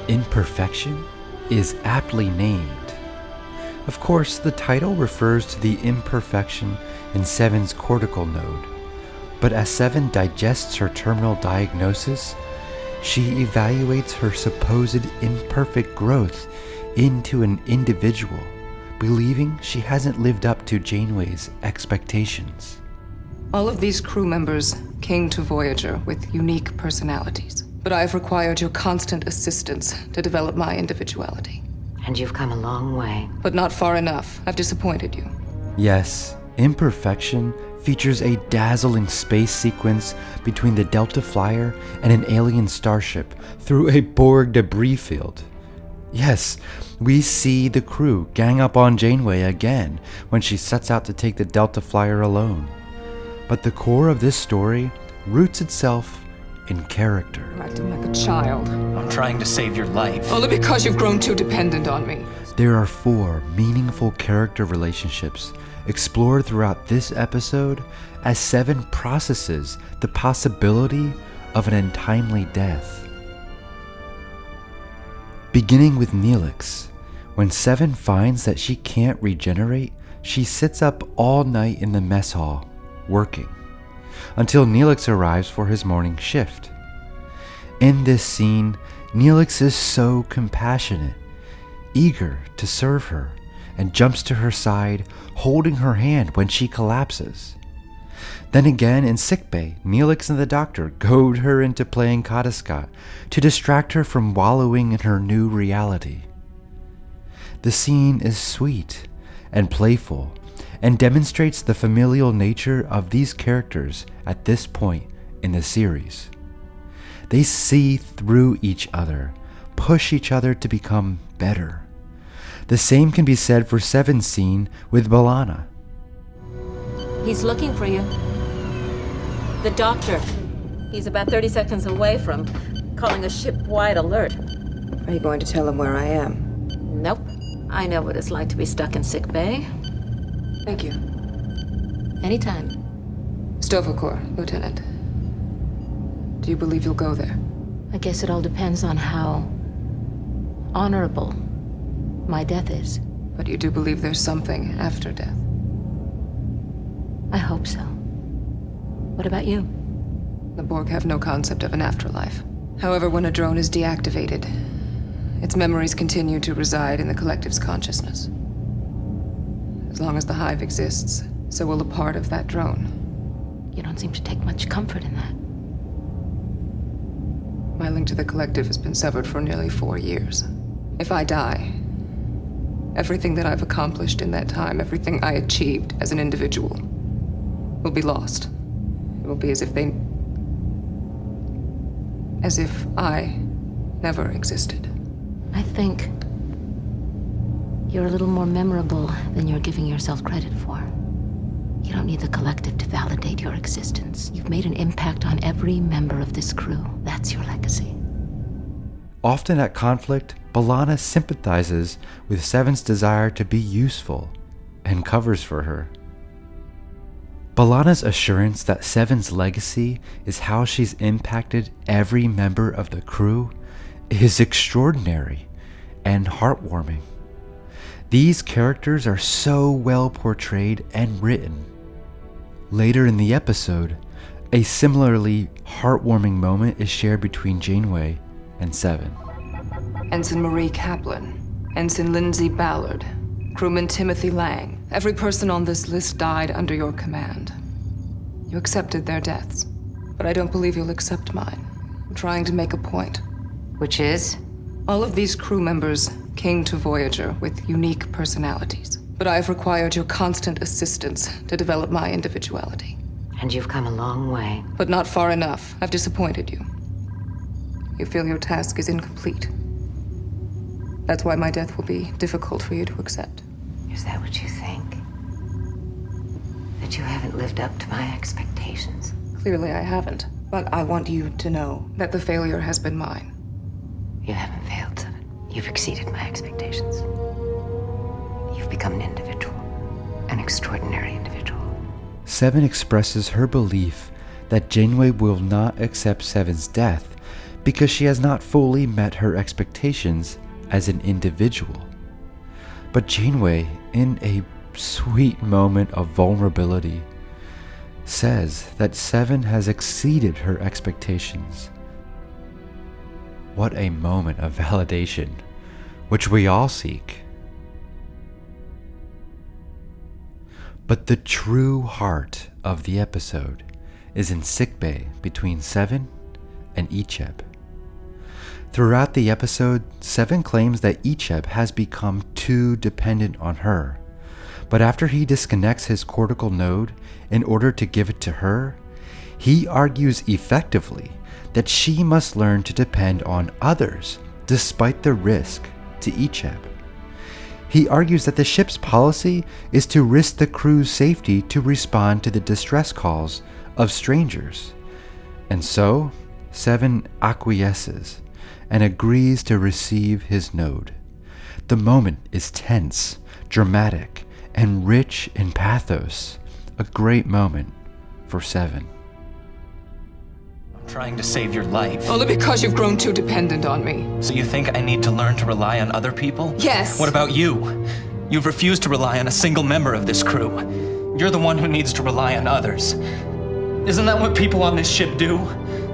Imperfection is aptly named. Of course, the title refers to the imperfection in Seven's cortical node, but as Seven digests her terminal diagnosis, she evaluates her supposed imperfect growth into an individual, believing she hasn't lived up to Janeway's expectations. All of these crew members came to Voyager with unique personalities, but I've required your constant assistance to develop my individuality. And you've come a long way. But not far enough. I've disappointed you. Yes, Imperfection features a dazzling space sequence between the Delta Flyer and an alien starship through a Borg debris field. Yes, we see the crew gang up on Janeway again when she sets out to take the Delta Flyer alone. But the core of this story roots itself in character. You're acting like a child. I'm trying to save your life. Only because you've grown too dependent on me. There are 4 meaningful character relationships explored throughout this episode as Seven processes the possibility of an untimely death. Beginning with Neelix, when Seven finds that she can't regenerate, she sits up all night in the mess hall, working, until Neelix arrives for his morning shift. In this scene, Neelix is so compassionate, eager to serve her, and jumps to her side, holding her hand when she collapses. Then again in sickbay, Neelix and the doctor goad her into playing Kadiskat to distract her from wallowing in her new reality. The scene is sweet and playful and demonstrates the familial nature of these characters at this point in the series. They see through each other, push each other to become better. The same can be said for Seven's scene with B'Elanna. He's looking for you. The doctor. He's about 30 seconds away from calling a ship-wide alert. Are you going to tell him where I am? Nope. I know what it's like to be stuck in sick bay. Thank you. Anytime. Stovacore, Lieutenant. Do you believe you'll go there? I guess it all depends on how honorable my death is. But you do believe there's something after death? I hope so. What about you? The Borg have no concept of an afterlife. However, when a drone is deactivated, its memories continue to reside in the collective's consciousness. As long as the hive exists, so will a part of that drone. You don't seem to take much comfort in that. My link to the collective has been severed for nearly 4 years. If I die, everything that I've accomplished in that time, everything I achieved as an individual, will be lost. It will be as if I never existed. I think you're a little more memorable than you're giving yourself credit for. You don't need the collective to validate your existence. You've made an impact on every member of this crew. That's your legacy. Often at conflict, B'Elanna sympathizes with Seven's desire to be useful and covers for her. B'Elanna's assurance that Seven's legacy is how she's impacted every member of the crew is extraordinary and heartwarming. These characters are so well portrayed and written. Later in the episode, a similarly heartwarming moment is shared between Janeway and Seven. Ensign Marie Kaplan, Ensign Lindsay Ballard, Crewman Timothy Lang. Every person on this list died under your command. You accepted their deaths, but I don't believe you'll accept mine. I'm trying to make a point. Which is? All of these crew members came to Voyager with unique personalities, but I've required your constant assistance to develop my individuality. And you've come a long way. But not far enough. I've disappointed you. You feel your task is incomplete. That's why my death will be difficult for you to accept. Is that what you think? That you haven't lived up to my expectations? Clearly I haven't, but I want you to know that the failure has been mine. You haven't failed, Seven. You've exceeded my expectations. You've become an individual. An extraordinary individual. Seven expresses her belief that Janeway will not accept Seven's death because she has not fully met her expectations as an individual. But Janeway, in a sweet moment of vulnerability, says that Seven has exceeded her expectations. What a moment of validation, which we all seek. But the true heart of the episode is in sickbay between Seven and Icheb. Throughout the episode, Seven claims that Icheb has become too dependent on her. But after he disconnects his cortical node in order to give it to her, he argues effectively that she must learn to depend on others despite the risk to Icheb. He argues that the ship's policy is to risk the crew's safety to respond to the distress calls of strangers. And so, Seven acquiesces and agrees to receive his node. The moment is tense, dramatic, and rich in pathos. A great moment for Seven. I'm trying to save your life. Only because you've grown too dependent on me. So you think I need to learn to rely on other people? Yes. What about you? You've refused to rely on a single member of this crew. You're the one who needs to rely on others. Isn't that what people on this ship do?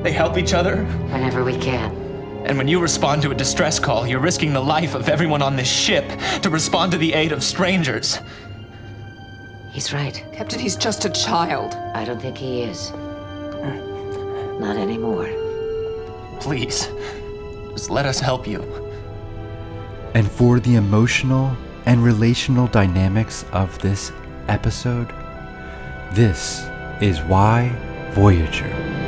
They help each other? Whenever we can. And when you respond to a distress call, you're risking the life of everyone on this ship to respond to the aid of strangers. He's right. Captain, he's just a child. I don't think he is. Not anymore. Please, just let us help you. And for the emotional and relational dynamics of this episode, this is why Voyager